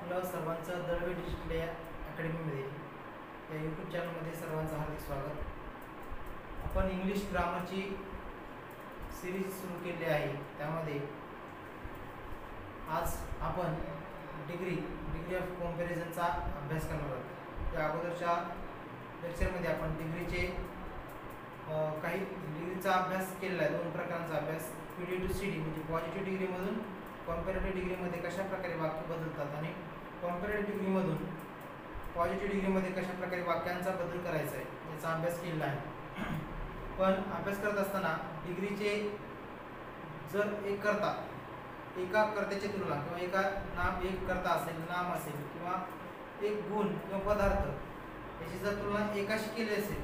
आपलं सर्वांचं दळवे डिजिटल अकॅडमीमध्ये या यूट्यूब चॅनलमध्ये सर्वांचं हार्दिक स्वागत. आपण इंग्लिश ग्रामरची सिरीज सुरू केली आहे. त्यामध्ये आज आपण डिग्री ऑफ कंपॅरिझनचा अभ्यास करणार आहोत. त्या अगोदरच्या लेक्चरमध्ये आपण डिग्रीचे काही डिग्रीचा अभ्यास केलेला आहे. दोन प्रकारांचा अभ्यास, PD to CD म्हणजे पॉझिटिव्ह डिग्रीमधून कॉम्पॅरेटिव्ह डिग्रीमध्ये कशा प्रकारे वाक्य बदलतात आणि कॉम्पॅरेटिव्ह डिग्रीमधून पॉझिटिव्ह डिग्रीमध्ये कशा प्रकारे वाक्यांचा बदल करायचा आहे याचा अभ्यास केलेला आहे. पण अभ्यास करत असताना डिग्रीचे जर एका कर्त्याची तुलना किंवा एक कर्ता असेल, नाम असेल किंवा एक गुण किंवा पदार्थ याची जर तुलना एकाशी केली असेल,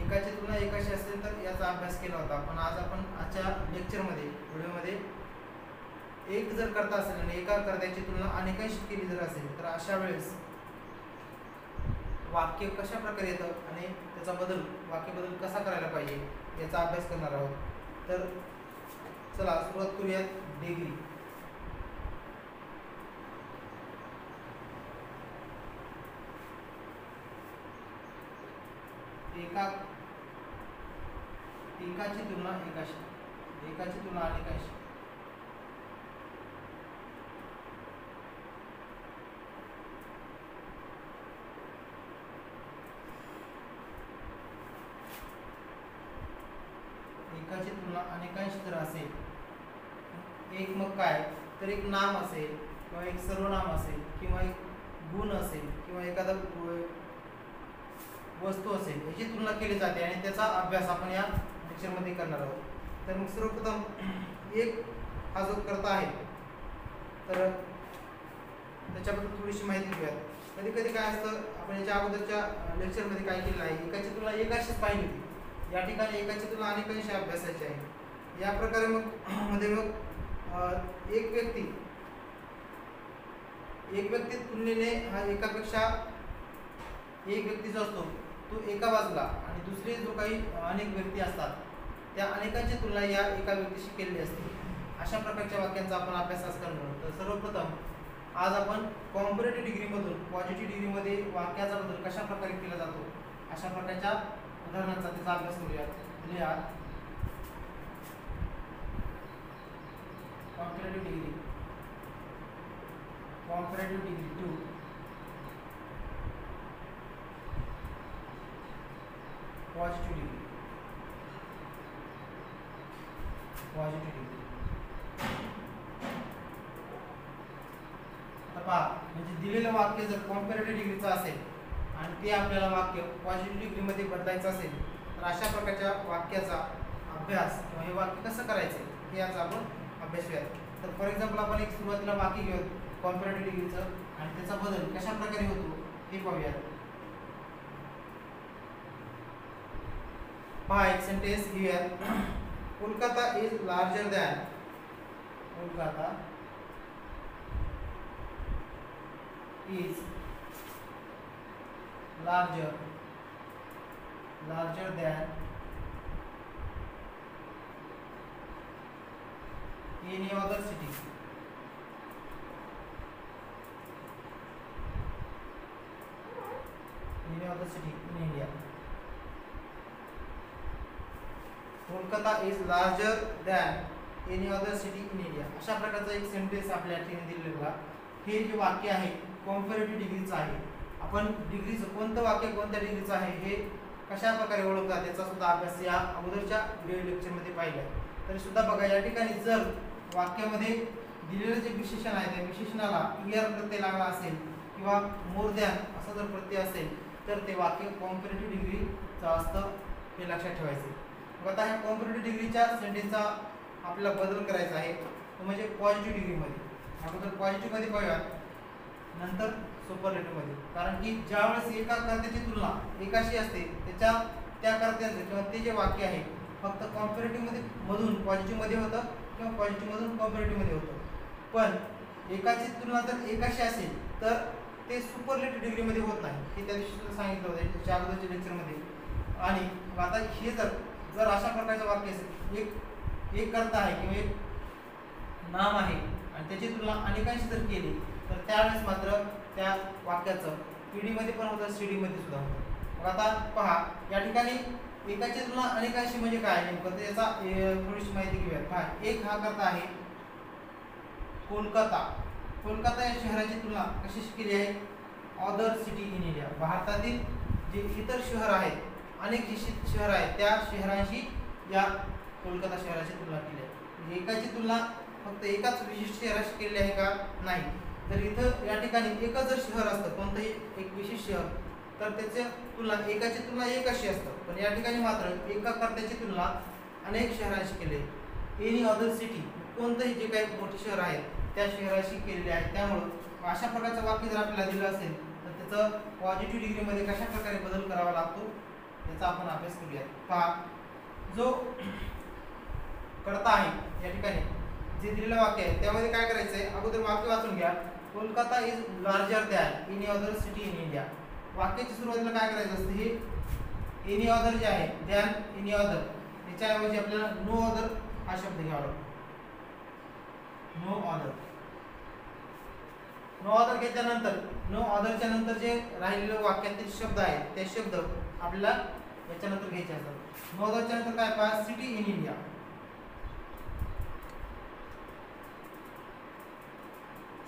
एकाची तुलना एकाशी असेल तर याचा अभ्यास केला होता. पण आज आपण आजच्या व्हिडिओमध्ये एक जर कर्ता असेल आणि एका कर्त्याची तुलना अनेकांशी केली जर असेल तर अशा वेळेस वाक्य कशा प्रकारे येतं आणि त्याचा वाक्य बदल कसा करायला पाहिजे याचा अभ्यास करणार आहोत. तर चला सुरुवात करूयात. डिग्री एकाची तुलना अनेकांशी. एकाची तुलना अनेकांशी जर असेल, एक मग काय तर एक नाम असेल किंवा एक सर्वनाम असेल किंवा एक गुण असेल किंवा एखादा वस्तू असेल याची तुलना केली जाते आणि त्याचा अभ्यास आपण या लेक्चरमध्ये करणार आहोत. तर मग सर्वप्रथम एक हा जो कर्ता आहे तर त्याच्याबद्दल थोडीशी माहिती घेऊयात. कधी कधी काय असतं, आपण याच्या अगोदरच्या लेक्चरमध्ये काय केलं आहे, एकाची तुलना एकाशीच पाहिली होती. या ठिकाणी एकाची तुलना अनेकांशी अभ्यासायची आहे. या प्रकारे मग एक व्यक्ती तुलनेने हा एकापेक्षा एक व्यक्ती जो असतो तो एका बाजूला आणि दुसरे जो काही अनेक व्यक्ती असतात त्या अनेकांची तुलना या एका व्यक्तीशी केलेली असते. अशा प्रकारच्या वाक्यांचा आपण अभ्यास करणार आहोत. तर सर्वप्रथम आज आपण कॉम्पॅरेटिव्ह डिग्रीमधून पॉझिटिव्ह डिग्रीमध्ये वाक्याचा बदल कशा प्रकारे केला जातो अशा प्रकारच्या उदाहरणांचा त्याचा अभ्यास करूया. Comparative degree 2 positive degree. आता पहा, म्हणजे दिलेलं वाक्य जर कॉम्पॅरेटिव्ह डिग्रीचं असेल आणि ते आपल्याला वाक्य पॉझिटिव्ह डिग्रीमध्ये बदलायचं असेल तर अशा प्रकारच्या वाक्याचा अभ्यास किंवा हे वाक्य कसं करायचं हे याचा आपण अभ्यास करूया. तर फॉर एक्झाम्पल आपण एक सुरुवातीला वाक्य घेऊ कॉम्पॅरेटिव्ह डिग्रीचं आणि त्याचा बदल कशा प्रकारे होतो हे पाहूयात. पहा, एक सेंटेन्स घेऊयात. Kolkata is larger than any other city. In India. Kolkata is larger than any other city in India. अशा प्रकारचा एक सेंटेन्स आपल्या ठिकाणी दिलेला. हे जे वाक्य आहे कॉम्पॅरेटिव्ह डिग्रीचं आहे. आपण डिग्रीचं कोणतं वाक्य कोणत्या डिग्रीचं आहे हे कशा प्रकारे ओळखतात त्याचा सुद्धा अभ्यास या अगोदरच्या व्हिडिओ लेक्चरमध्ये पाहिला. तरी सुद्धा बघा, या ठिकाणी जर वाक्यामध्ये दिलेलं जे विशेषण आहे त्या विशेषणाला ER प्रत्यय लागला असेल किंवा मोर दॅन असा जर प्रत्यय असेल तर ते वाक्य कॉम्पॅरेटिव्ह डिग्रीचं असतं हे लक्षात ठेवायचं. आता ह्या कॉम्पॅरेटिव्ह डिग्रीच्या सेंटेन्सचा आपल्याला बदल करायचा आहे तो म्हणजे पॉझिटिव्ह डिग्रीमध्ये. अगोदर पॉझिटिव्हमध्ये पाहूया, नंतर सुपरलेटिव्हमध्ये. कारण की ज्यावेळेस एका कर्त्याची तुलना एकाशी असते त्या कर्त्याचं किंवा ते जे वाक्य आहे फक्त कॉम्पॅरेटिव्ह मधून पॉझिटिव्हमध्ये होतं किंवा पॉझिटिव्हमधून कॉम्पॅरेटिव्हमध्ये होतं. पण एकाची तुलना जर एकाशी असेल तर ते सुपरलेटिव्ह डिग्रीमध्ये होत नाही. हे त्या दिवशी सांगितलं होतं त्याच्या अगोदरच्या लेक्चरमध्ये. आणि आता हे जर अशा प्रकारचं वाक्य असेल, एक कर्ता आहे किंवा एक नाम आहे आणि त्याची तुलना अनेकांशी जर केली तर त्यावेळेस मात्र त्या वाक्याचं PD मध्ये पण होतं, CD मध्ये सुद्धा होतं. मग आता पहा या ठिकाणी एकाची तुलना अनेकांशी म्हणजे काय नेमकं, तर याचा थोडीशी माहिती घेऊया. पहा, एक हा करता आहे कोलकाता. कोलकाता या शहराची तुलना कशाशी केली आहे? अदर सिटी इन इंडिया, भारतातील जे इतर शहर आहेत, अनेक जे शहर आहेत त्या शहरांशी या कोलकाता शहराची तुलना केली आहे. म्हणजे एकाची तुलना फक्त एकाच विशिष्ट शहराशी केली आहे का? नाही. तर इथं या ठिकाणी एकच जर शहर असतं, कोणतंही एक विशिष्ट शहर, तर त्याच्या तुलना एकाची तुलना एकाशी असतं. पण या ठिकाणी मात्र एका कर्त्याची तुलना अनेक शहरांशी केली. एनी अदर सिटी, कोणतंही जे काही मोठे शहर आहेत त्या शहराशी केलेले आहे. त्यामुळं अशा प्रकारचं वाक्य जर आपल्याला दिलं असेल तर त्याचं पॉझिटिव्ह डिग्रीमध्ये कशा प्रकारे बदल करावा लागतो याचा आपण अभ्यास करूया. पहा, जो कर्ता आहे या ठिकाणी जे दिलेलं वाक्य आहे त्यामध्ये काय करायचं आहे, अगोदर वाक्य वाचून घ्या. Kolkata is larger than any other city in India. वाक्याची सुरुवातीला काय करायचं असतं, हे एनी अदर जे आहे दॅन एनी अदर, याच्याऐवजी आपल्याला नो अदर हा शब्द घ्यावा लागतो. नो अदर, नो अदर घेतल्यानंतर नो अदरच्या नंतर जे राहिलेले वाक्यातील शब्द आहेत ते शब्द आपल्याला याच्यानंतर घ्यायचे असतात. नो अदरच्या नंतर काय पहा, city in India.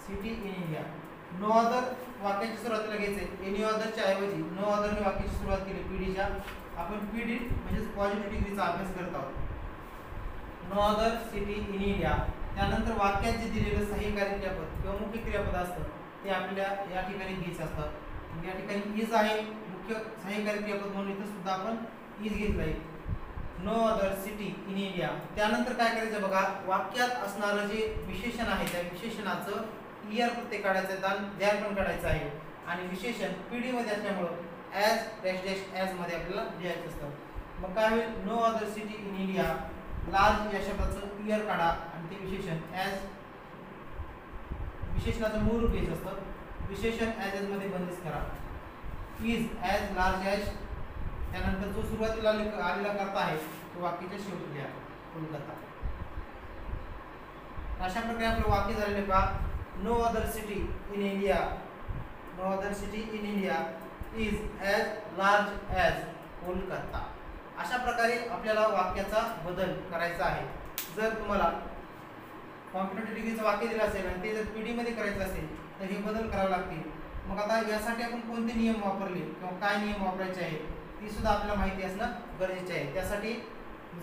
City in India. No other वाक्याची सुरुवातीला घ्यायचे, एनी अदरच्या ऐवजी नो अदरने वाक्याची सुरुवात केली पीडीच्या. आपण पीडी म्हणजे पॉझिटिव्ह डिग्रीचा अभ्यास करत आहोत. No other city in India. त्यानंतर वाक्यात जे दिलेलं सहाय्यकारी क्रियापद किंवा मुख्य क्रियापद असतं ते आपल्या या ठिकाणी घ्यायचं असतं. या ठिकाणी इज आहे मुख्य सहाय्यकारी क्रियापद म्हणून इथं सुद्धा आपण इज घेतलं आहे. No other city in India. त्यानंतर काय करायचं बघा, वाक्यात असणारं जे विशेषण आहे त्या विशेषणाचं ईआर प्रत्यय काढायचं आहे, द्यार पण काढायचं आहे. आणि विशेषण पीडी मध्ये असल्यामुळं ॲज डॅश डॅश ॲज मध्ये आपल्याला लिहायचं असतं. मग काय होईल, no other city in India, large या शब्दाचं ईआर काढा आणि ते विशेषण ॲज, विशेषणाचं मूळ रूप घ्यायचं असतं. विशेषण ॲज मध्ये बंदिस्त करा. इज ॲज लार्ज ॲज, त्यानंतर जो सुरुवातीला आलेला करता आहे तो वाक्याच्या शेवटी लिहा, कोलकाता. अशा प्रकारे आपलं वाक्य झालेलं का, no other city in India, no other city in India is as large as Kolkata. अशा प्रकारे आपल्याला वाक्याचा बदल करायचा आहे. जर तुम्हाला कॉम्पिटेटिव्ह डिग्रीचं वाक्य दिलं असेल आणि ते जर पीडी मध्ये करायचं असेल तर हे बदल करावे लागतील. मग आता यासाठी आपण कोणते नियम वापरले किंवा काय नियम वापरायचे आहेत ती सुद्धा आपल्याला माहिती असणं गरजेचे आहे. त्यासाठी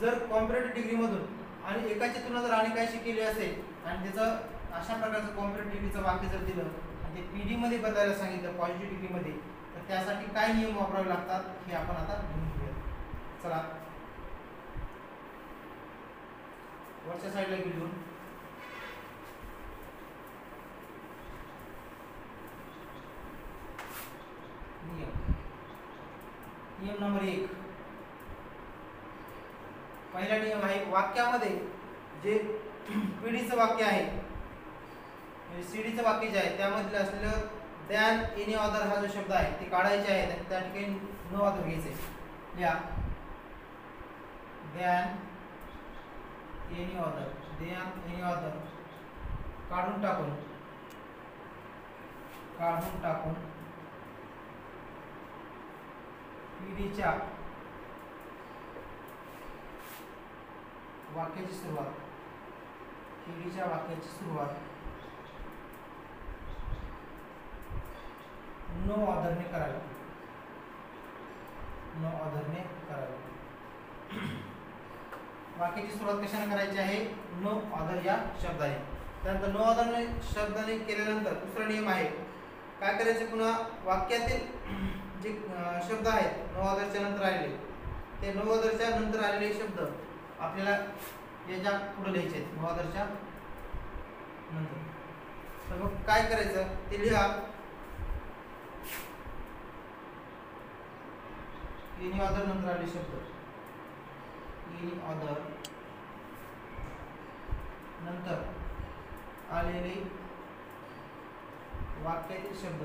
जर कॉम्पिटेटिव्ह डिग्रीमधून आणि एकाची तुलना जर अनेकांशी केली असेल आणि त्याचं अशा प्रकारचं कॉम्पिटेटिव्ह डिग्रीचं वाक्य जर दिलं आणि ते पीडी मध्ये बदलायला सांगितलं पॉझिटिव्ह डिग्रीमध्ये, तर त्यासाठी काय नियम वापरावे लागतात हे आपण आता लिहून घेऊया. चला वरच्या साईडला लिहून, नियम नंबर 1. पहिला नियम आहे, वाक्यामध्ये जे पीडीचं वाक्य आहे म्हणजे सीडीचं वाक्य जे आहे त्यामध्ये असलेलं दॅन एनी अदर हा जो शब्द आहे ते काढायचे आहे आणि त्या ठिकाणी नो अदर घ्यायचे. या than any other, than any other काढून टाकून पीडीच्या वाक्याची सुरुवात, पीडीच्या वाक्याची सुरुवात नो अदरने करावी, नो अदरने करावी. वाक्याची सुरुवात कशाने करायची आहे, नो अदर या शब्दाने. त्यानंतर नो अदर शब्दाने केल्यानंतर दुसरा नियम आहे, काय करायचं, पुन्हा वाक्यातील जे शब्द आहेत नो अदरच्या नंतर आलेले ते नो अदरच्या नंतर आलेले शब्द आपल्याला याच्या पुढे लिहायचे आहेत नो अदरच्या नंतर. तर मग काय करायचं ते लिहा, एनी अदर नंतर आलेले शब्द, एनी अदर नंतर आलेले वाक्यातील शब्द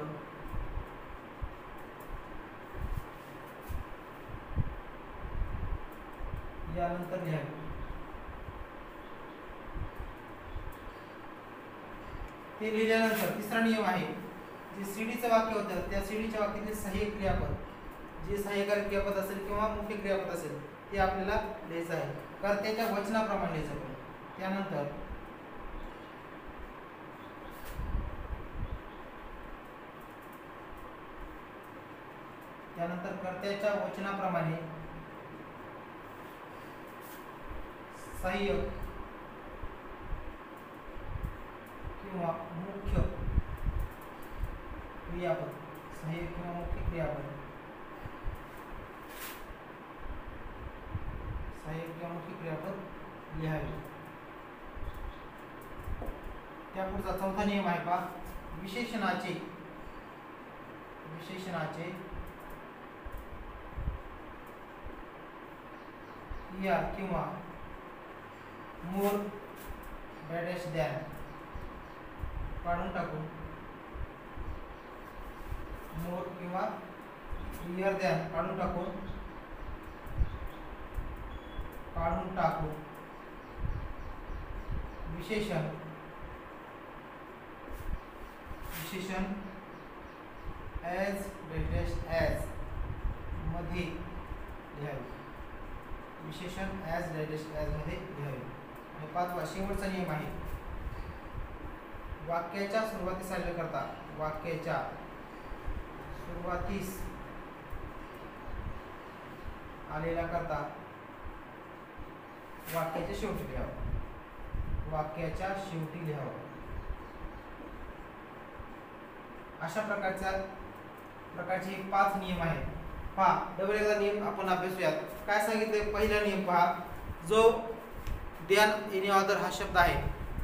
यानंतर लिहावे. ते लिहिल्यानंतर तिसरा नियम आहे, जे सीडीचं वाक्य होतं त्या सीडीच्या वाक्यातील सहाय्यक क्रियापद, जे सहाय्यकारी क्रियापद असेल किंवा मुख्य क्रियापद असेल ते आपल्याला लिहायचं आहे, कर्त्याच्या वचनाप्रमाणे लिहायचं. त्यानंतर कर्त्याच्या वचनाप्रमाणे सहाय्यक किंवा मुख्य क्रियापद, सहाय्यक किंवा मुख्य क्रियापद, सहाय्यक किंवा मुख्य क्रियापद लिहावे. त्यापुढचा चौथा नियम आहे पहा, विशेषणाचे या किंवा मोर डॅश द्यान काढून टाकून, मोर किंवा इयर द्यान काढून टाकून विशेषण ॲज डॅश ॲज मध्ये लिहावे. विशेषण ॲज डॅश ॲज मध्ये लिहावे. आणि पाचवा शेवटचा नियम आहे, वाक्याच्या सुरुवातीस आल्याकरता, वाक्याच्या सुरुवातीस आलेला करता वाक्याच्या शेवटी लिहावं, वाक्याच्या शेवटी लिहावं. अशा प्रकारचे 5 नियम आहेत. पहा, डबल एकदा नियम आपण अभ्यासूयात. काय सांगितले? पहिला नियम पहा, जो दॅन एनी अदर हा शब्द आहे,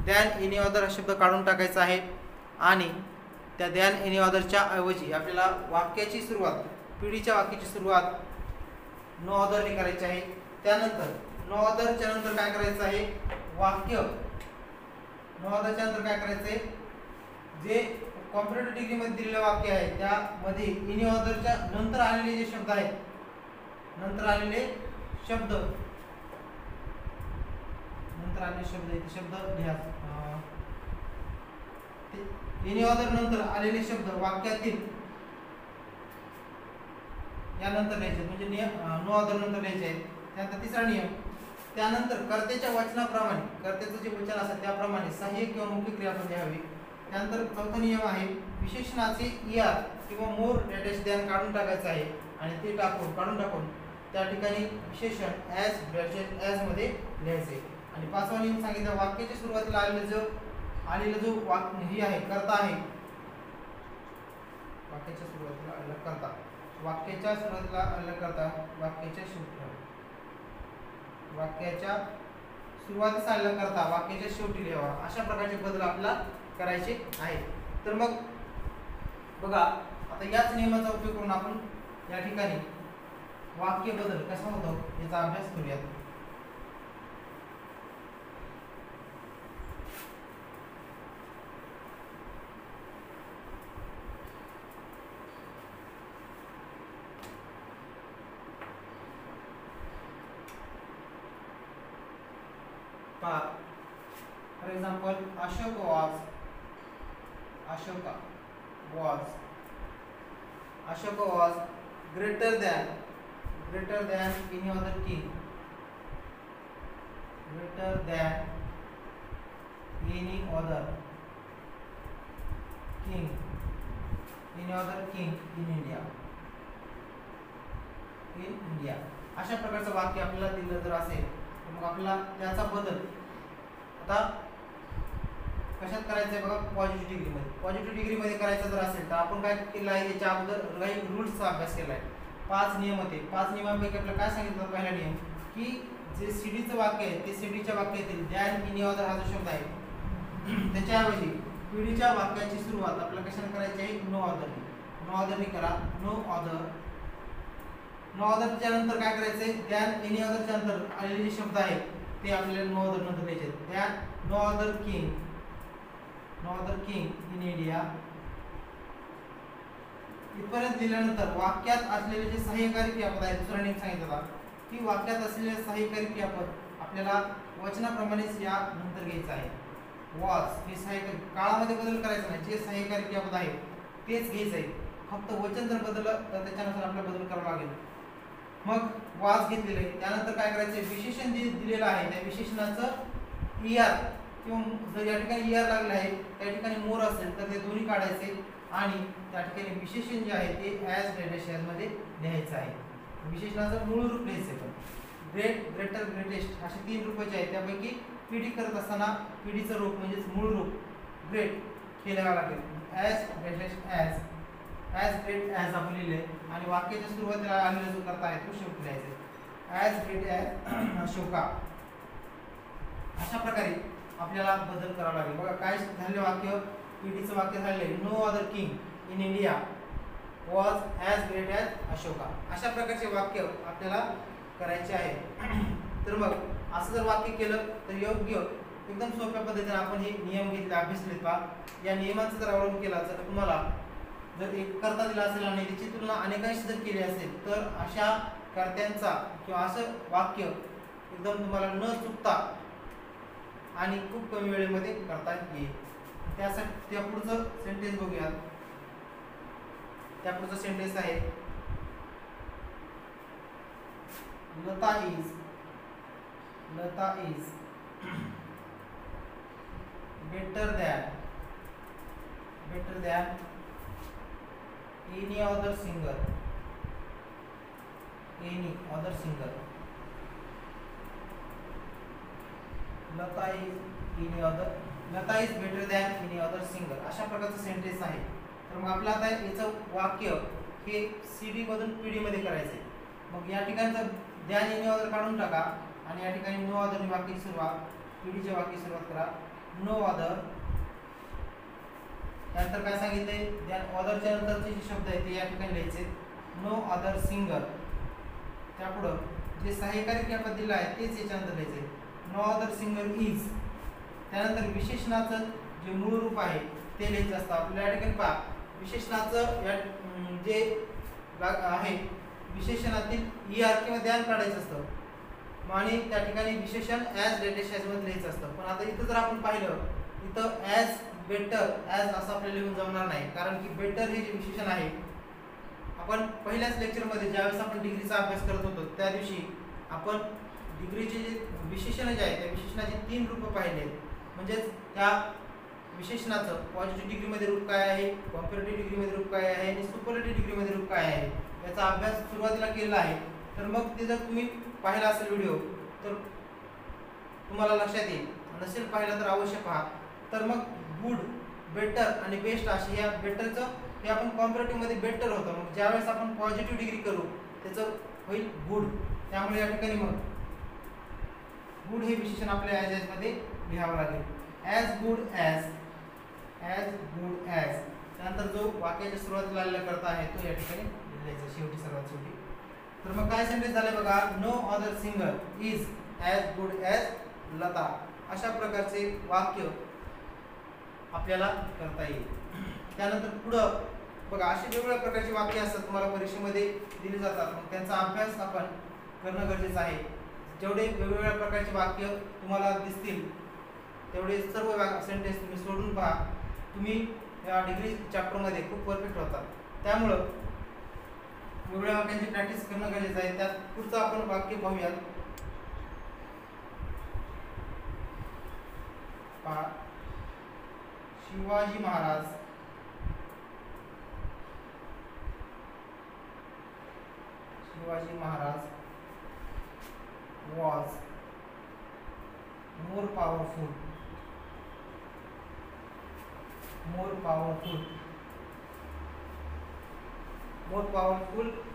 दॅन एनी अदर हा शब्द काढून टाकायचा आहे आणि त्या दॅन एनी अदरच्या ऐवजी आपल्याला वाक्याची सुरुवात, पिढीच्या वाक्याची सुरुवात नो अदरने करायची आहे. त्यानंतर नो अदरच्या नंतर काय करायचं आहे? वाक्य. नो अदरच्या नंतर काय करायचं आहे? जे कॉम्प्युटर डिग्री मध्ये दिलेले वाक्य आहे त्यामध्ये एनी अदरच्या नंतर आलेले जे शब्द आहेत, नंतर आलेले शब्द लिहा. एनी अदर नंतर आलेले शब्द वाक्यातील यानंतर लिहायचे, म्हणजे नो अदर नंतर लिहायचे आहेत. त्यानंतर तिसरा नियम, त्यानंतर कर्त्याच्या वचनाप्रमाणे, कर्त्याचं जे वचन असेल त्याप्रमाणे सहाय्यक किंवा मुख्य क्रियापद लिहावे. त्यानंतर चौथा नियम आहे, विशेषणाचे इआर किंवा मोर डॅश द्यान काढून टाकायचं आहे आणि ते काढून टाकून त्या ठिकाणी विशेषण ॲज डॅश ॲज मध्ये लिहायचे. आणि पाचवा नियम सांगितला, वाक्याच्या सुरुवातीला आलेला जो वाक्य ही आहे, कर्ता आहे, वाक्याच्या सुरुवातीला आलेला कर्ता, वाक्याच्या सुरुवातीला आलेला कर्ता वाक्याच्या शेवटी, वाक्याच्या सुरुवातीस आलेला कर्ता वाक्याच्या शेवटी लिहावा. अशा प्रकारचे बदल आपल्याला करायचे आहे. तर मग बघा, आता याच नियमाचा उपयोग करून आपण या ठिकाणी वाक्य बदल कसा होतो याचा अभ्यास करूयात. For example, Ashoka was greater than any other king, greater than any other king in India. अशा प्रकारचं वाक्य आपल्याला दिलं जर असेल तर मग आपल्याला त्याचा बदल आता कशात करायचं आहे बघा, पॉझिटिव्ह डिग्रीमध्ये. पॉझिटिव्ह डिग्रीमध्ये करायचं जर असेल तर आपण काय केलं आहे, याच्या अगोदर काही रूल्सचा अभ्यास केला आहे. 5 नियम होते. 5 नियमांपैकी आपल्याला काय सांगितलं? पहिला नियम की जे सीडीचं वाक्य आहे ते सीडीच्या वाक्यातील दॅन एनी अदर हा जो शब्द आहे त्याच्याऐवजी पिढीच्या वाक्याची सुरुवात आपल्याला कशाने करायची आहे? नो अदरने करा. नो अदरच्या नंतर काय करायचंय? दॅन एनी अदरच्या नंतर आलेले जे शब्द आहेत ते आपल्याला नो अदर नंतर लिहायचे. Than no other king in India. इथपर्यंत लिहिल्यानंतर वाक्यात असलेले जे सहाय्यकारी क्रियापद आहे, दुसरा नियम सांगितला की वाक्यात असलेले सहाय्यकारी क्रियापद आपल्याला वचनाप्रमाणेच या नंतर घ्यायचं आहे. वॉज हे सहाय्यकारी, काळामध्ये बदल करायचा नाही, जे सहाय्यकारी क्रियापद आहे तेच घ्यायचं आहे. फक्त वचन जर बदललं तर त्याच्यानुसार आपल्याला बदल करावा लागेल. मग वाज घेतलेलं आहे, त्यानंतर काय करायचं, विशेषण जे दिलेलं आहे त्या विशेषणाचं ईआर किंवा जर या ठिकाणी ईआर लागलं आहे त्या ठिकाणी मोर असेल तर ते दोन्ही काढायचे आणि त्या ठिकाणी विशेषण जे आहे ते ॲज ग्रेटेस्ट मध्ये लिहायचं आहे. विशेषणाचं मूळ रूप लिहायचं आहे. ग्रेट, ग्रेटर, ग्रेटेस्ट असे 3 रूपाचे आहेत. त्यापैकी पीडी करत असताना पीडीचं रूप म्हणजेच मूळ रूप ग्रेट हे लिहावं लागेल. As greatest as great as आपण लिहिले आणि वाक्याच्या सुरुवातीला आलेला जो करता आहे तो शेवटी लिहायचा. As great as Ashoka. अशा प्रकारे आपल्याला बदल करावा लागेल. बघा काय झालेलं वाक्य, पीडीचं वाक्य झालेलं आहे, no other king in India was as great as Ashoka. अशा प्रकारचे वाक्य आपल्याला करायचे आहे. तर मग असं जर वाक्य केलं तर योग्य एकदम सोप्या पद्धतीने आपण हे नियम घेतले, अभ्यासले पहा. या नियमांचा जर अवलंब केला तर तुम्हाला जर एक करता दिला असेल आणि त्याची तुलना अनेकांशी जर केली असेल तर अशा कर्त्यांचा किंवा असं वाक्य एकदम तुम्हाला न चुकता आणि खूप कमी वेळेमध्ये करता येईल. त्यासाठी त्या पुढचं सेंटेन्स बघूया. त्या पुढचं सेंटेन्स आहे Lata is better than any other singer. Lata is better than any other singer. अशा प्रकारचं सेंटेन्स आहे. तर मग आपलं आता याचं वाक्य हे सीडी मधून पीडी मध्ये करायचंय. मग या ठिकाणचं द्यान एनी अदर काढून टाका आणि या ठिकाणी नो अदर वाक्याची सुरुवात, पीडीच्या वाक्याची सुरुवात करा. नो अदर, त्यानंतर काय सांगितलंय, द्यान अदरच्या नंतरचे जे शब्द आहेत ते या ठिकाणी लिहायचे. नो अदर सिंगर, त्यापुढं जे सहाय्यकारी क्रियापद दिलं आहे तेच याच्यानंतर लिहायचे. नो अदर सिंगर इज, त्यानंतर विशेषणाचं जे मूळ रूप आहे ते लिहायचं असतं. आपल्याला या ठिकाणी पहा विशेषणाचं जे आहे विशेषणातील ईआर किंवा द्यान काढायचं असतं आणि त्या ठिकाणी विशेषण ॲज ग्रेटेस्ट ॲज मध्ये लिहायचं असतं. पण आता इथं जर आपण पाहिलं इथं ॲज बेटर ॲज असं आपल्याला लिहून जमणार नाही, कारण की बेटर हे जे विशेषण आहे आपण पहिल्याच लेक्चरमध्ये ज्यावेळेस आपण डिग्रीचा अभ्यास करत होतो त्या दिवशी आपण डिग्रीचे जे विशेषण जे आहे त्या विशेषणाचे 3 रूप पाहिले. म्हणजेच त्या विशेषणाचं पॉझिटिव्ह डिग्रीमध्ये रूप काय आहे, कॉम्पॅरेटिव्ह डिग्रीमध्ये रूप काय आहे आणि सुपरलेटिव्ह डिग्रीमध्ये रूप काय आहे याचा अभ्यास सुरुवातीला केलेला आहे. तर मग ते जर तुम्ही पाहिला असेल व्हिडिओ तर तुम्हाला लक्षात येईल. नसेल पाहिला तर अवश्य पहा. तर मग गुड, बेटर आणि बेस्ट असे या बेटरचं हे आपण कॉम्पॅरेटिव्ह मध्ये बेटर होतं. मग ज्यावेळेस आपण पॉझिटिव्ह डिग्री करू त्याचं होईल गुड. त्यामुळे या ठिकाणी मग गुड हे विशेषण आपल्या ॲज मध्ये लिहावं लागेल. As good as. त्यानंतर जो वाक्याच्या सुरुवातीला आलेला करता आहे तो या ठिकाणी लिहायचा शेवटी, सर्वात शेवटी. तर मग काय सेंटेन्स झाले बघा, no other singer is as good as Lata. अशा प्रकारचे वाक्य आपल्याला करता येईल. त्यानंतर पुढं बघा असे वेगवेगळ्या प्रकारचे वाक्य असतात तुम्हाला परीक्षेमध्ये दिले जातात. मग त्यांचा अभ्यास आपण करणं गरजेचं आहे. जेवढे वेगवेगळ्या प्रकारचे वाक्य तुम्हाला दिसतील तेवढे सर्व सेंटेन्स तुम्ही सोडून पहा. तुम्ही या डिग्री चॅप्टरमध्ये खूप परफेक्ट होतात. त्यामुळं वेगवेगळ्या वाक्यांची प्रॅक्टिस करणं गरजेचं आहे. त्यात पुढचं आपण वाक्य पाहूयात. पहा, Shivaji Maharaj was more powerful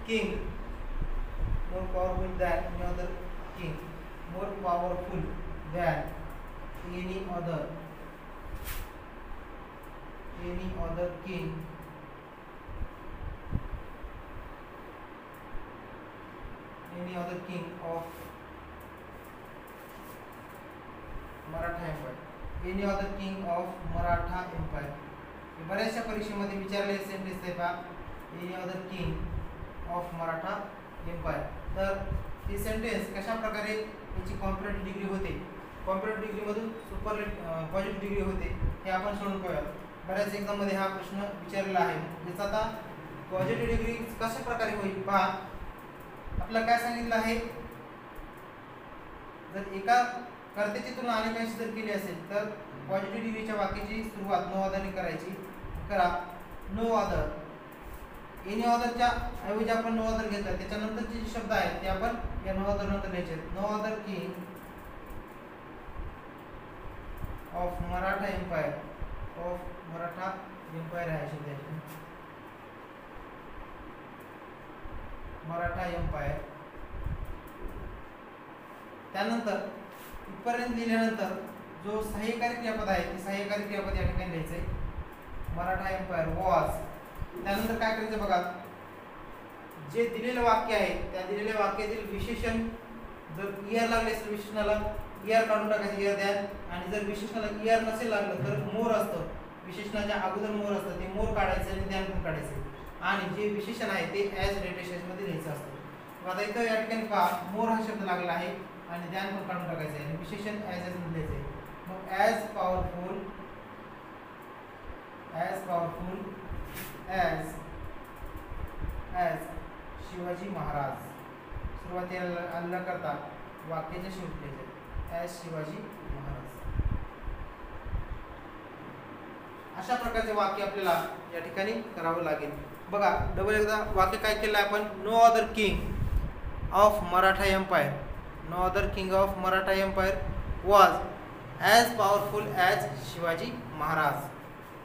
king, more powerful than any other king, more powerful than any other king, any other king of Maratha Empire. Any other king of Maratha Empire. हे बऱ्याचशा परीक्षेमध्ये विचारलेले सेंटेन्स आहे पहा. Any other king of Maratha empire. तर हे sentence कशा प्रकारे याची कॉम्पॅरेटिव्ह डिग्री होते कॉम्प्युटर डिग्रीमधून पॉझिटिव्ह डिग्री होते हे आपण सोडून पाहूयात. बऱ्याच एक्झाममध्ये हा प्रश्न विचारलेला आहे. याचा आता पॉझिटिव्ह डिग्री कशा प्रकारे होईल पहा. आपल्याला काय सांगितलं आहे, जर एका कर्त्याची तुलना अनेकांशी जर केली असेल तर पॉझिटिव्ह डिग्रीच्या वाक्याची सुरुवात नो अदरने करायची. करा नो अदर. एनी अदरच्या ऐवजी आपण नो अदर घेतला, त्याच्यानंतरचे जे शब्द आहेत ते आपण या नो अदर नंतर लिहायचे. No other king of Maratha empire. Of Maratha empire आहे शब्द, मराठा एम्पायर. त्यानंतर इथपर्यंत लिहिल्यानंतर जो सहाय्यकारी क्रियापद आहे ते सहाय्यकारी क्रियापद या ठिकाणी लिहायचंय. Maratha empire was. त्यानंतर काय करायचं बघा, जे दिलेलं वाक्य आहे त्या दिलेल्या वाक्यातील विशेषण जर ईआर लागले असेल विशेषणाला ईआर काढून टाकायचं, ईआर द्या. आणि जर विशेषणाला ईआर नसेल लागलं तर मोर असतं, विशेषणाच्या अगोदर मोर असतं, ते मोर काढायचं आणि द्यान पण काढायचं. आणि जे विशेषण आहे ते ॲज डेटेशन मध्ये लिहायचं असतं. आता इथं या ठिकाणी पहा मोर हा शब्द लागला आहे आणि द्यान पण काढून टाकायचं आहे आणि विशेषण ॲज मध्ये लिहायचं आहे. मग as powerful as Shivaji Maharaj. सुरुवातीला आलेला करता वाक्याच्या शेवटी लिहायचं ॲज शिवाजी महाराज. अशा प्रकारचे वाक्य आपल्याला या ठिकाणी करावं लागेल. बघा डबल एकदा वाक्य काय केलं आपण. No other king of Maratha empire. No other king of Maratha empire was as powerful as Shivaji Maharaj.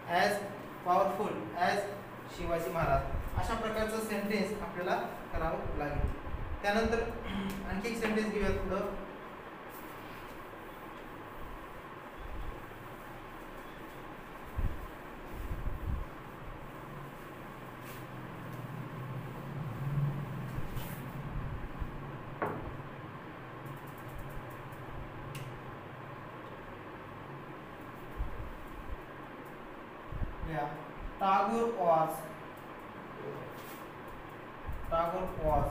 As powerful as Shivaji Maharaj. अशा प्रकारचं सेंटेन्स आपल्याला करावं लागेल. त्यानंतर आणखी एक सेंटेन्स घेऊयात पुढं. Tagore was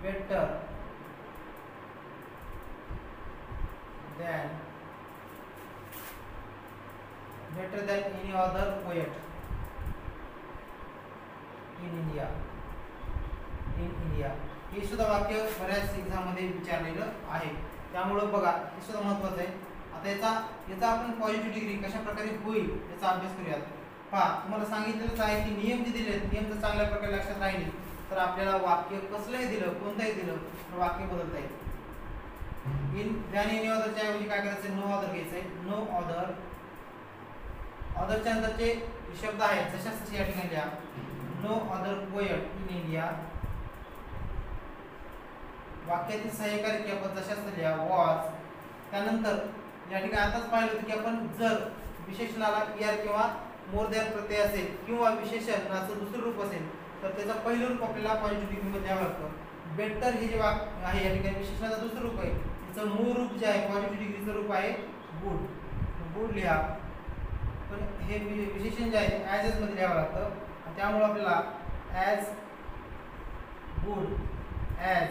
better than any other poet in India. हे सुद्धा वाक्य बऱ्याच एक्झाम मध्ये विचारलेलं आहे, त्यामुळं बघा हे सुद्धा महत्वाचं आहे. आता याचा आपण पॉझिटिव्ह डिग्री कशा प्रकारे होईल याचा अभ्यास करूयात. पहा तुम्हाला सांगितलेलंच आहे की नियम जे दिले नियम जर चांगल्या प्रकारे लक्षात राहिले तर आपल्याला वाक्य कसलंही दिलं कोणतंही दिलं तर वाक्य बदलता येईल. इन ज्याने एनी अदरच्या ऐवजी काय करायचं, नो अदर घ्यायचंय. No other. अदरच्या नंतरचे शब्द आहेत जशाच तसे या ठिकाणी लिहा. No other poet in India. वाक्यातील सहाय्यकारी क्रियापद जशाच तसे लिहा. वॉज. त्यानंतर या ठिकाणी आताच पाहिलं होतं की आपण जर विशेषणाला ईआर किंवा मोर दॅन प्रत्यय असेल किंवा विशेषणाचं दुसरं रूप असेल तर त्याचं पहिलं रूप आपल्याला पॉझिटिव्ह डिग्रीमध्ये द्यावं लागतं. बेटर हे जे वाक्य आहे या ठिकाणी विशेषणाचं दुसरं रूप आहे, त्याचं मूळ रूप जे आहे पॉझिटिव्ह डिग्रीचं रूप आहे गुड. गुड लिहा. पण हे विशेषण जे आहे ॲज मध्ये लिहावं लागतं. त्यामुळे आपल्याला ॲज गुड ॲज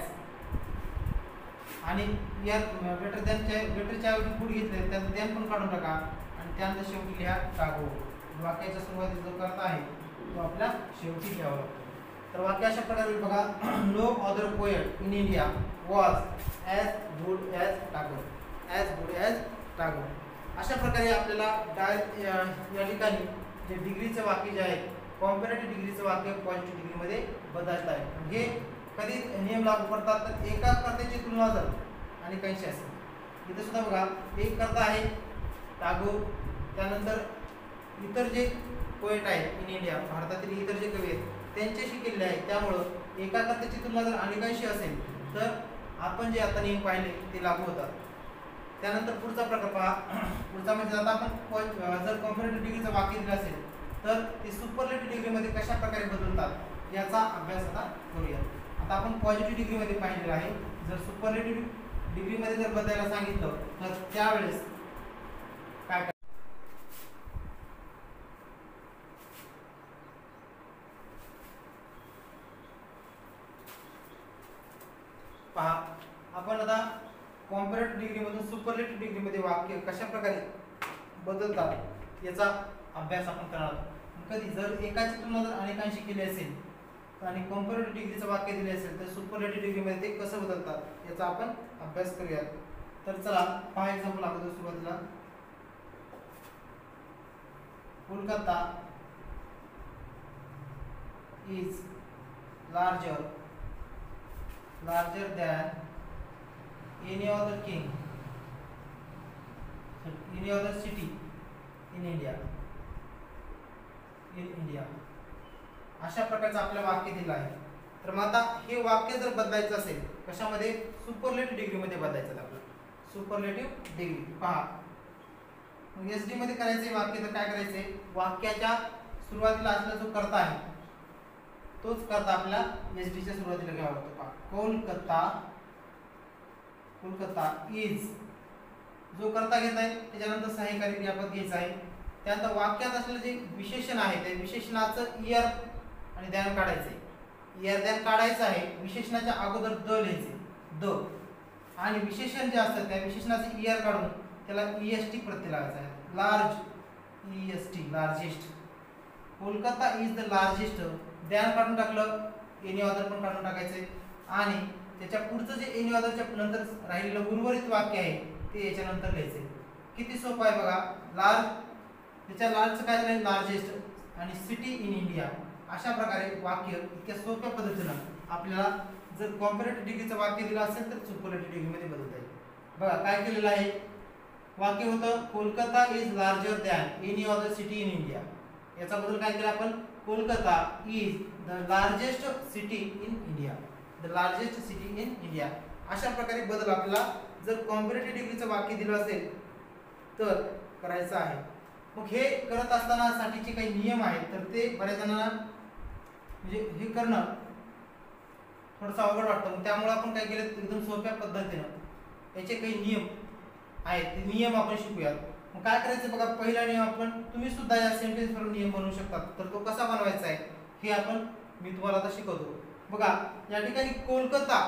आणि या बेटरच्या ऐवजी गुड घेतले त्याचं द्यान पण काढून टाका आणि त्यानंतर शेवटी लिहा टागोर. वाक्याच्या सुरुवातीला जो करता आहे तो आपल्या शेवटी घ्यावा लागतो. तर वाक्य अशा प्रकारे बघा. No other poet in India was as good as Tagore. As good as Tagore. अशा प्रकारे आपल्याला या ठिकाणी जे डिग्रीचं वाक्य जे आहे कॉम्पॅरेटिव्ह डिग्रीचं वाक्य पॉझिटिव्ह डिग्रीमध्ये बदलत आहे. हे कधी नियम लागू करतात तर एका कर्त्याची तुलना जर अनेकांशी असेल. इथं सुद्धा बघा एक कर्ता आहे टागोर. त्यानंतर इतर जे पोएट आहेत इन इंडिया भारतातील इतर जे कवी आहेत त्यांच्याशी केलेले आहेत. त्यामुळं एका कर्त्याची तुलना जर अनेकांशी असेल तर आपण जे आता नियम पाहिले ते लागू होतात. त्यानंतर पुढचा प्रकार पहा. पुढचा म्हणजे आता आपण जर कॉम्पॅरेटिव्ह डिग्रीचं वाक्य दिलं असेल तर ते सुपरलेटिव्ह डिग्रीमध्ये कशा प्रकारे बदलतात याचा अभ्यास आता करूया. आता आपण पॉझिटिव्ह डिग्रीमध्ये पाहिलेलं आहे. जर सुपरलेटिव्ह डिग्रीमध्ये जर बदलायला सांगितलं तर त्यावेळेस काय पहा. आपण आता कॉम्पॅरेटिव्ह डिग्रीमधून सुपरलेटिव्ह डिग्रीमध्ये वाक्य कशा प्रकारे बदलतात याचा अभ्यास आपण करणार आहोत. कधी जर एकाची तुलना जर अनेकांशी केली असेल आणि कॉम्पॅरेटिव्ह डिग्रीचं वाक्य दिले असेल तर सुपरलेटिव्ह डिग्रीमध्ये ते कसं बदलतात याचा आपण अभ्यास करूया. तर चला पहा एक्झाम्पल अगोदर सुरुवातीला. Kolkata is larger than any other king any other city in India. अशा प्रकारचं आपलं वाक्य दिलं आहे. तर मग आता हे वाक्य जर बदलायचं असेल कशामध्ये सुपरलेटिव्ह डिग्रीमध्ये बदलायचं आहे आपलं. सुपरलेटिव्ह डिग्री पहा मग एस डी मध्ये करायचे वाक्य तर काय करायचे वाक्याच्या सुरुवातीला असलेला जो कर्ता आहे तोच करता आपल्याला एस डी च्या सुरुवातीला घ्यावा लागतो. कोलकाता इज जो करता घेत आहे त्याच्यानंतर सहाय्यकारी क्रियापद घ्यायचं आहे. त्यानंतर वाक्यात असलेलं जे विशेषण आहे त्या विशेषणाचं इयर आणि ध्यान काढायचंय. इयर ध्यान काढायचं आहे. विशेषणाच्या अगोदर द लिहायचे द आणि विशेषण जे असतं त्या विशेषणाचं इयर काढून त्याला ईएसटी प्रत्यय लावायचा आहे. Large EST largest. Kolkata is the largest ध्यान काढून टाकलं एनी ऑदर पण काढून टाकायचे आणि त्याच्या पुढचं जे एनी ऑदरच्या नंतर राहिलेलं उर्वरित वाक्य आहे ते याच्या नंतर लिहायचे. किती सोपं आहे बघा. लार्ज त्याच्या लार्जचं काय झालं लार्जेस्ट आणि सिटी इन इंडिया. अशा प्रकारे वाक्य इतक्या सोप्या पद्धतीनं आपल्याला जर कॉम्पॅरेटिव्ह डिग्रीचं वाक्य दिलं असेल तर सुपरलेटिव्ह डिग्रीमध्ये बदलता येईल. बघा काय केलेलं आहे वाक्य होतं Kolkata is larger than any other city in India. याचा बदल काय केला आपण Kolkata is the largest city in India. The largest city in India. अशा प्रकारे बदल आपल्याला जर कॉम्पॅरेटिव्ह डिग्रीचं वाक्य दिलं असेल तर करायचं आहे. मग हे करत असताना साठीचे काही नियम आहेत तर ते बऱ्याच जणांना म्हणजे हे करणं थोडंसं अवघड वाटतं. मग त्यामुळे आपण काय केलं एकदम सोप्या पद्धतीनं याचे काही नियम आहेत ते नियम आपण शिकूयात. मग काय करायचं बघा पहिला नियम आपण तुम्ही सुद्धा या सेंटेन्सवरून नियम बनवू शकता. तर तो कसा बनवायचा आहे हे आपण मी तुम्हाला आता शिकवतो. बघा या ठिकाणी कोलकाता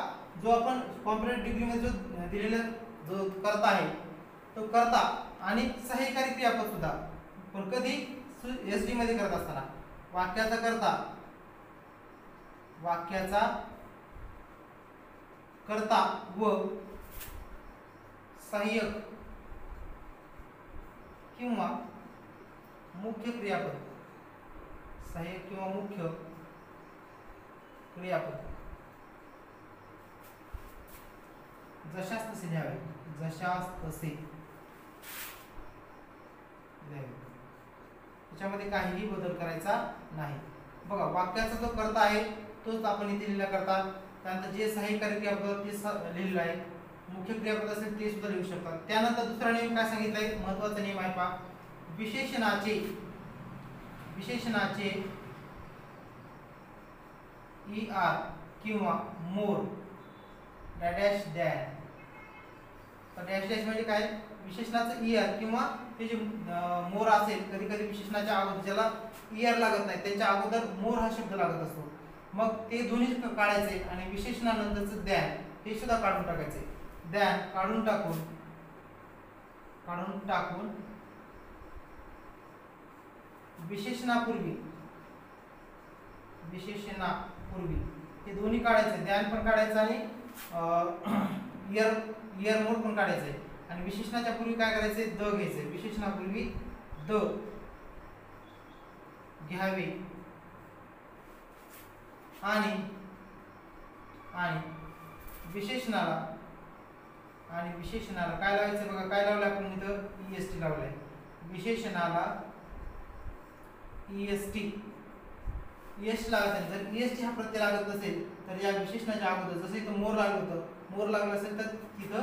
जो आपण कॉम्पॅरेटिव्ह डिग्रीमध्ये जो दिलेला जो करता आहे तो करता आणि सहाय्यकारी क्रियापद सुद्धा पण कधी एस डी मध्ये करत असताना वाक्याचा कर्ता व सहाय्यक किंवा मुख्य क्रियापद सहाय्यक किंवा मुख्य क्रियापद जशास तसे लिहावे. जशास तसे त्याच्यामध्ये काहीही बदल करायचा नाही. बघा वाक्याचा जो कर्ता आहे तोच आपण इथे लिहिला करता. त्यानंतर जे सहाय्यकारी क्रियापद ते लिहिलेलं आहे. मुख्य क्रियापद असेल ते सुद्धा लिहू शकतात. त्यानंतर दुसरा नियम काय सांगितलाय महत्त्वाचा नियम आहे पहा विशेषणाचे ER किंवा मोर डॅश डॅश. तर डॅश डॅश म्हणजे काय विशेषणाचं ER किंवा ते जे मोर असेल कधी कधी विशेषणाच्या अगोदर ज्याला ER लागत नाही त्यांच्या अगोदर मोर हा शब्द लागत असतो. मग ते दोन्ही काढायचे आणि विशेषणानंतरचं द्यान हे सुद्धा काढून टाकायचे. द्यान काढून टाकून विशेषणापूर्वी हे दोन्ही काढायचे. द्यान पण काढायचं आणि इयर मोड पण काढायचे आणि विशेषणाच्या पूर्वी काय करायचे द घ्यायचे. विशेषणापूर्वी द घ्यावे आणि विशेषणाला काय लावायचं बघा काय लावलं आपण इथं EST लावलंय. विशेषणाला EST लावायचं. जर EST हा प्रत्यय लागत नसेल तर या विशेषणाच्या अगोदर जसं इथं मोर लागलं होतं मोर लागलं असेल तर तिथं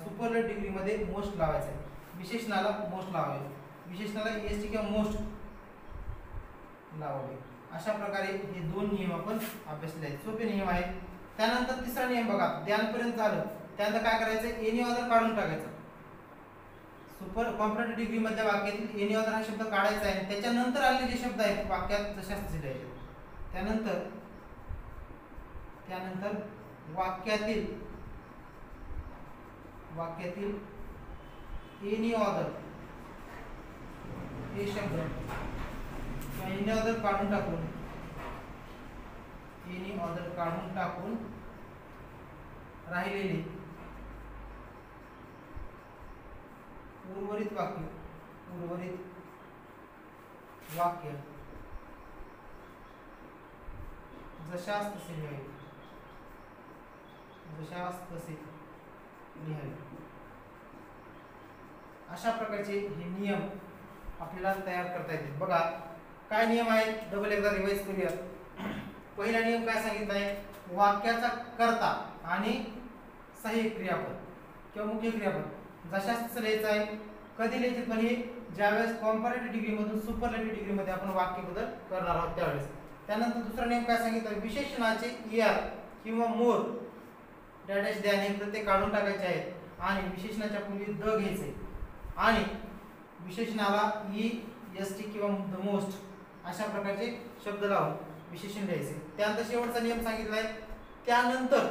सुपरलेटिव्ह डिग्रीमध्ये मोस्ट लावायचं आहे. विशेषणाला मोस्ट लावावे. विशेषणाला EST किंवा मोस्ट लावावे. अशा प्रकारे हे दोन नियम आपण अभ्यासले आहेत. सोपे नियम आहेत. त्यानंतर तिसरा नियम बघा ध्यानपर्यंत झालं. त्यानंतर काय करायचं एनी ऑदर काढून टाकायचं. सुपर कॉम्पॅरेटिव्ह डिग्री मध्ये वाक्यातील एनी ऑदर हा शब्द काढायचा आहे. त्याच्यानंतर आलेले जे शब्द आहेत वाक्यात जशास तसे लिहायचे. त्यानंतर वाक्यातील वाक्यातील एनी ऑदर हे शब्द किंवा एनी ऑदर काढून टाकून राहिलेले उर्वरित वाक्य जशास तसे लिहावे अशा प्रकारचे हे नियम आपल्याला तयार करता येतील. बघा काय नियम आहेत, डबल एकदा रिवाइज करूया. पहिला नियम काय सांगितला आहे, वाक्याचा कर्ता आणि सहाय्यक क्रियापद किंवा मुख्य क्रियापद जशास तसं लिहायचं आहे. कधी लिहायचे, पण हे ज्यावेळेस कॉम्पॅरेटिव्ह डिग्री मधून सुपरलेटिव्ह डिग्री मध्ये आपण वाक्य बदल करणार आहोत त्यावेळेस. त्यानंतर दुसरा नियम काय सांगितला, विशेषणाचे er किंवा मोर डॅश द्या हे प्रत्येक काढून टाकायचे आहेत आणि विशेषणाच्या पूर्वी द घ्यायचे आणि विशेषणाला est किंवा द मोस्ट अशा प्रकारचे शब्द लावून विशेषण द्यायचे. त्यानंतर शेवटचा नियम सांगितला आहे, त्यानंतर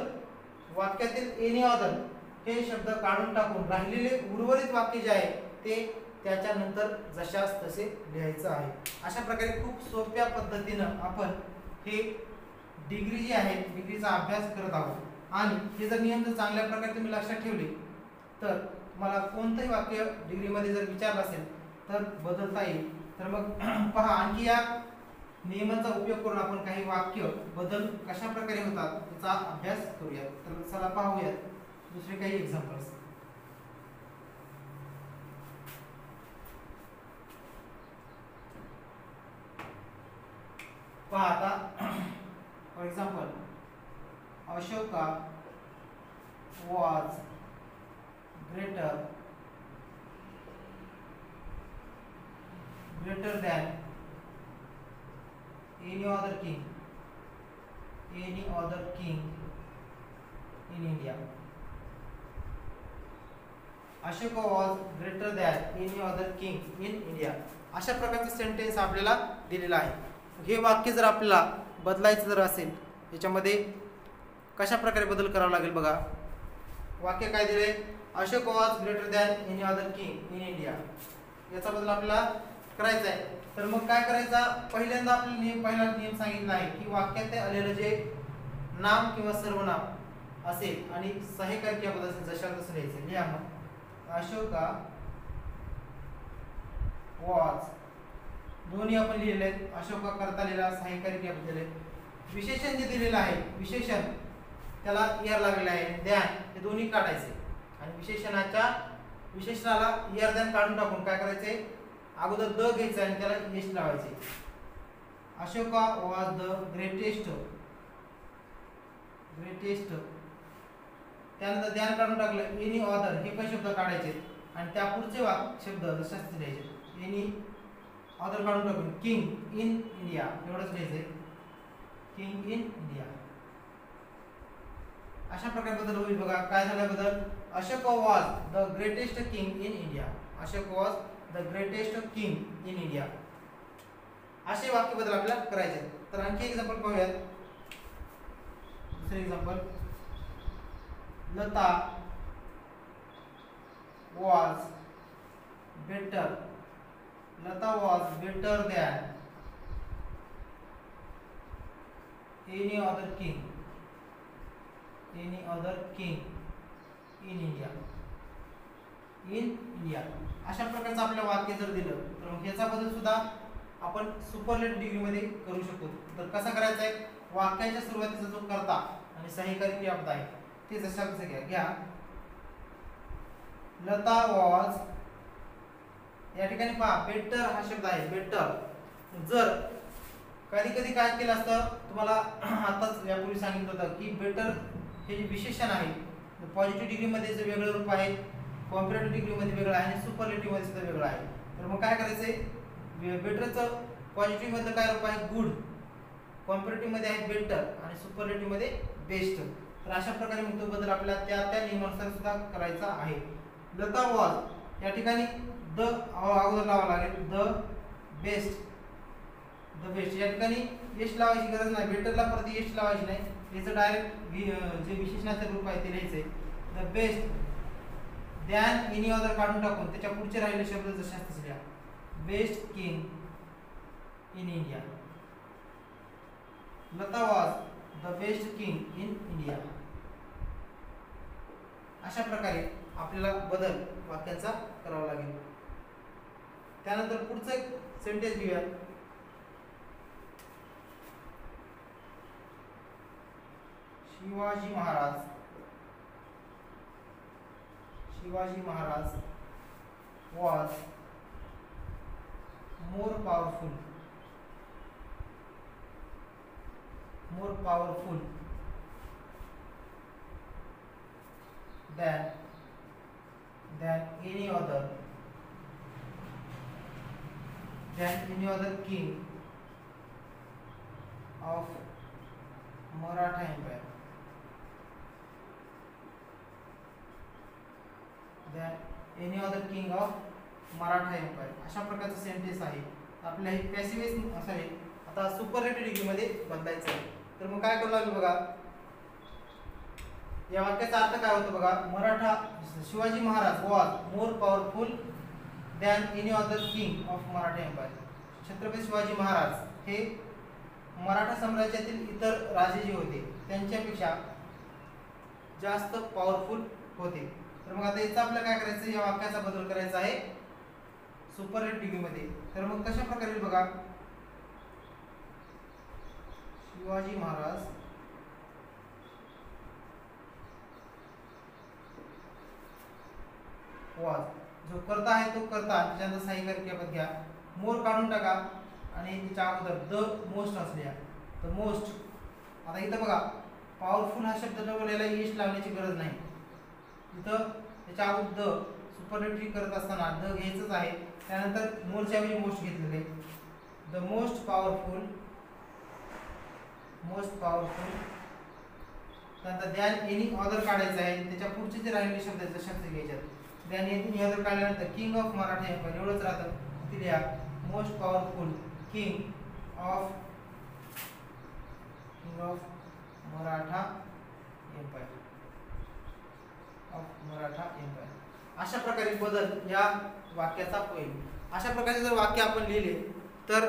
वाक्यातील एनी ऑदर हे शब्द काढून टाकून राहिलेले उर्वरित वाक्य जे आहे ते त्याच्यानंतर जशास तसे लिहायचं आहे. अशा प्रकारे खूप सोप्या पद्धतीनं आपण हे डिग्री जी आहे डिग्रीचा अभ्यास करत आहोत आणि हे जर नियम जर चांगल्या प्रकारे तुम्ही लक्षात ठेवले तर तुम्हाला कोणतंही वाक्य डिग्रीमध्ये जर विचारलं असेल तर बदलता येईल. तर मग पहा, आणखी या नियमांचा उपयोग करून आपण काही वाक्य बदल कशा प्रकारे होतात याचा अभ्यास करूया. तर चला पाहूयात दुसरे काही एक्झाम्पल्स. पहा आता for example, Ashoka was greater than any other king in India. Ashoka was greater than any other king in India. अशा प्रकारचे सेंटेन्स आपल्याला दिलेला आहे. हे वाक्य जर आपल्याला बदलायचं जर असेल याच्यामध्ये कशा प्रकारे बदल करावा लागेल बघा. वाक्य काय दिले, Ashok was greater than any other king in India. याचा बदल आपल्याला करायचा आहे. तर मग काय करायचा, पहिल्यांदा आपल्याला पहिला नियम सांगितला आहे की वाक्यात आलेलं जे नाम किंवा सर्वनाम असेल आणि सहाय्यकारी क्रियापद असेल जशा तसं लिहायचं. लिहा मग, अशोका वॉज दोन्ही आपण लिहिलेले आहेत. अशोका करता लिहिला, सहाय्यकारी क्रियापद दिले. विशेषण जे दिलेलं आहे विशेषण त्याला er लागलेला आहे, द्यान हे दोन्ही काढायचे आणि विशेषणाला er द्यान काढून टाकून काय करायचे, अगोदर द घ्यायचं आणि त्याला एस्ट लावायचे. अशोका वॉज द ग्रेटेस्ट त्यानंतर द्यान काढून टाकलं, एनी ऑदर हे पण शब्द काढायचे आणि त्या पुढचे शब्द जशाच लिहायचे. एनी ऑदर काढून टाकून किंग इन इंडिया एवढंच लिहायचंय, किंग इन इंडिया. अशा प्रकारे बदल होईल बघा. काय झाला बदल, Ashok was the greatest king in India. Ashok was the greatest king in India. असे वाक्य बदल आपल्याला करायचे. तर आणखी एक्झाम्पल पाहूयात. दुसरे example, Lata was better than any other king in India. अशा प्रकारचं आपलं वाक्य जर दिलं तर मग याचा बदल सुद्धा आपण सुपरलेटिव्ह डिग्री मध्ये करू शकतो. तर कसा करायचा आहे, वाक्याच्या सुरुवातीचा जो कर्ता आणि सहाय्यकारी क्रियापद आहे ते जशा तसं घ्या. लता वॉज, या ठिकाणी पहा बेटर हा शब्द आहे, बेटर. जर कधी कधी काय केलं असतं, तुम्हाला आताच यापूर्वी सांगितलं होतं की बेटर हे जे विशेषण आहे पॉझिटिव्ह डिग्री मध्ये जे वेगळं रूप आहे, कॉम्पॅरेटिव्ह डिग्री मध्ये वेगळं आहे आणि सुपरलेटिव्ह मध्ये सुद्धा वेगळं आहे. तर मग काय करायचंय, बेटरचं पॉझिटिव्ह मध्ये काय रूप आहे, गुड. कॉम्पॅरेटिव्ह मध्ये आहे बेटर आणि सुपरलेटिव्ह मध्ये बेस्ट. तर अशा प्रकारे मग तो बदल आपल्याला त्या नियमानुसार सुद्धा करायचा आहे. लता वॉज, या ठिकाणी द अगोदर लावावं लागेल, द बेस्ट. या ठिकाणी यश लावायची गरज नाही, बेटरला परत यश लावायची नाही, याचं डायरेक्ट जे विशेषणाचं रूप आहे ते लिहायचंय, the best than any other काढून टाकून त्याच्या पुढचे राहिले शब्द जसे तसे लिहा. Best king in India. Lata was the best king in India. अशा प्रकारे आपल्याला बदल वाक्यांचा करावा लागेल. त्यानंतर पुढचं एक सेंटेन्स घेऊया. Shivaji Maharaj was more powerful than any other king of Maratha Empire. अशा प्रकारचं सेंटेन्स आहे. आपल्याला हे पॅसिव्ह असावे. आता सुपरलेटिव्ह डिग्री मध्ये बदलायचं आहे. तर मग काय करावं लागेल बघा. या वाक्याचा अर्थ काय होतो बघा. Shivaji Maharaj was more powerful than any other king of Maratha empire. Chhatrapati Shivaji Maharaj हे मराठा साम्राज्यातील इतर राजे जे होते त्यांच्यापेक्षा जास्त पॉवरफुल होते. तर मग आता याचा आपल्याला काय करायचं, या वाक्याचा बदल करायचा आहे सुपरलेटिव्ह डिग्री मध्ये. तर मग कशा प्रकारे बघा. शिवाजी महाराज वॉज, जो करता आहे तो करता, त्याच्यानंतर सहाय्यकारी क्रियापद घ्या. मोर काढून टाका आणि त्याच्या अगोदर द मोस्ट असल्या. The most. आता इथं बघा पॉवरफुल हा शब्द ठेवलेला ईस्ट लावण्याची गरज नाही. इथं त्याच्या अगोदर सुपरलेटिव्ह करत असताना द घ्यायचंच आहे. त्यानंतर मोरच्या ऐवजी मोस्ट घेतलेले. The most powerful. त्यानंतर दॅन एनी अदर काढायचं आहे. त्याच्या पुढचे जे राहिलेले शब्द आहेत तशाच घ्यायचे. दॅन एनी अदर काढल्यानंतर किंग ऑफ मराठा एम्पायर एवढंच राहतं. ती लिहा most powerful king of Maratha empire. अशा प्रकारे बदल या वाक्याचा होईल. अशा प्रकारे जर वाक्य आपण लिहिले तर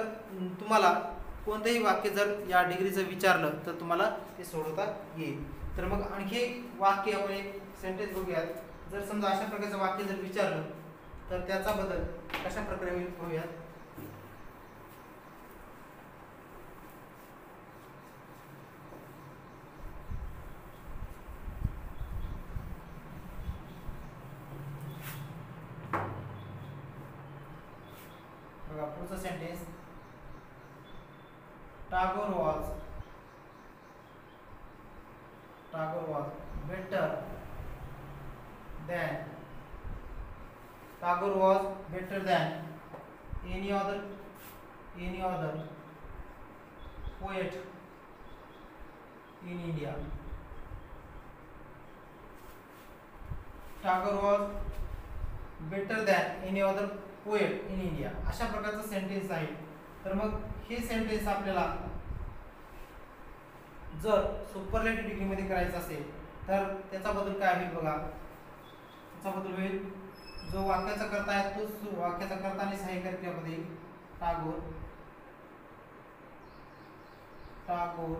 तुम्हाला कोणतेही वाक्य जर या डिग्रीचं विचारलं तर तुम्हाला ते सोडवता येईल. तर मग आणखी एक वाक्य आपण एक सेंटेन्स बघूयात. जर समजा अशा प्रकारचं वाक्य जर विचारलं तर त्याचा बदल कशा प्रकारे होईल पाहूयात. बघा पुढचा sentence. Tagore was better than any other poet in India. Tagore was better than any other poet in India. अशा प्रकारचं सेंटेन्स आहे. तर मग हे सेंटेन्स आपल्याला जर सुपरलेटिव्ह डिग्री मध्ये करायचं असेल तर त्याचा बदल काय होईल बघा. त्याचा बदल होईल जो वाक्याचा कर्ता आहे तो वाक्याचा कर्ता आणि सहाय्यकारी क्रियापद येईल. टागोर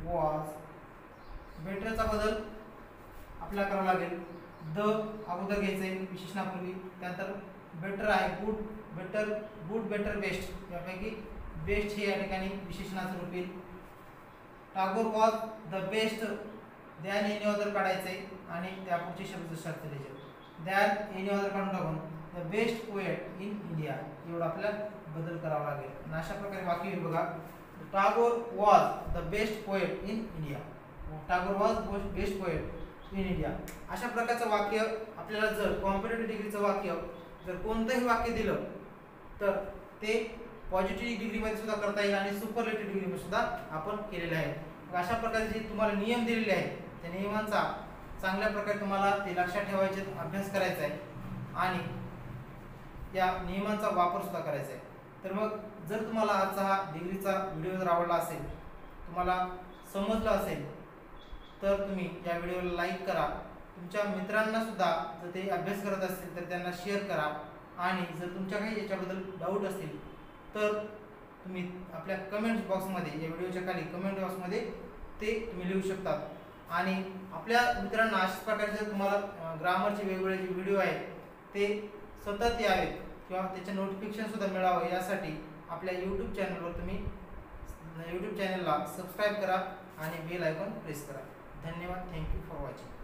वॉज. बेटरचा बदल आपल्याला करावा लागेल. द अगोदर घ्यायचंय विशेषणापूर्वी. त्यानंतर बेटर आहे गुड बेटर बेस्ट. यापैकी बेस्ट हे या ठिकाणी विशेषणाचं रूप येईल. Tagore was the best than any other काढायचंय आणि त्यापुढचे शब्द शर्त द्यायचे. दॅन एनी अदर काढून टाकून the best poet in India एवढा आपल्याला बदल करावा लागेल. आणि अशा प्रकारे वाक्य येईल बघा. Tagore was the best poet in India. Tagore was best poet in India. अशा प्रकारचं वाक्य आपल्याला जर कॉम्पिटेटिव्ह डिग्रीचं वाक्य जर कोणतंही वाक्य दिलं तर ते पॉझिटिव्ह डिग्रीमध्ये सुद्धा करता येईल आणि सुपरलेटिव्ह डिग्रीमध्ये सुद्धा आपण केलेलं आहे. अशा प्रकारे जे तुम्हाला नियम दिलेले आहेत त्या नियमांचा चांगल्या प्रकारे तुम्हाला ते लक्षात ठेवायचे, अभ्यास करायचा आहे आणि या नियमांचा वापर सुद्धा करायचा आहे. तर मग जर तुम्हाला आजचा हा डिग्रीचा व्हिडिओ जर आवडला असेल, तुम्हाला समजलं असेल तर तुम्ही या व्हिडिओला लाईक करा. तुमच्या मित्रांना सुद्धा जर ते अभ्यास करत असतील तर त्यांना शेअर करा. आणि जर तुमच्या काही याच्याबद्दल डाऊट असतील तर तुम्ही आपल्या कमेंट बॉक्समध्ये, या व्हिडिओच्या खाली कमेंट बॉक्समध्ये ते तुम्ही लिहू शकता. आणि आपल्या मित्रांना अशाच प्रकारचे तुम्हाला ग्रामरचे वेगवेगळे व्हिडिओ आहेत ते सतत यावेत किंवा त्याचे नोटिफिकेशन सुद्धा मिळावं यासाठी आपल्या यूट्यूब चॅनलवर तुम्ही यूट्यूब चॅनलला सबस्क्राईब करा आणि बेल आयकॉन प्रेस करा. धन्यवाद. Thank you for watching.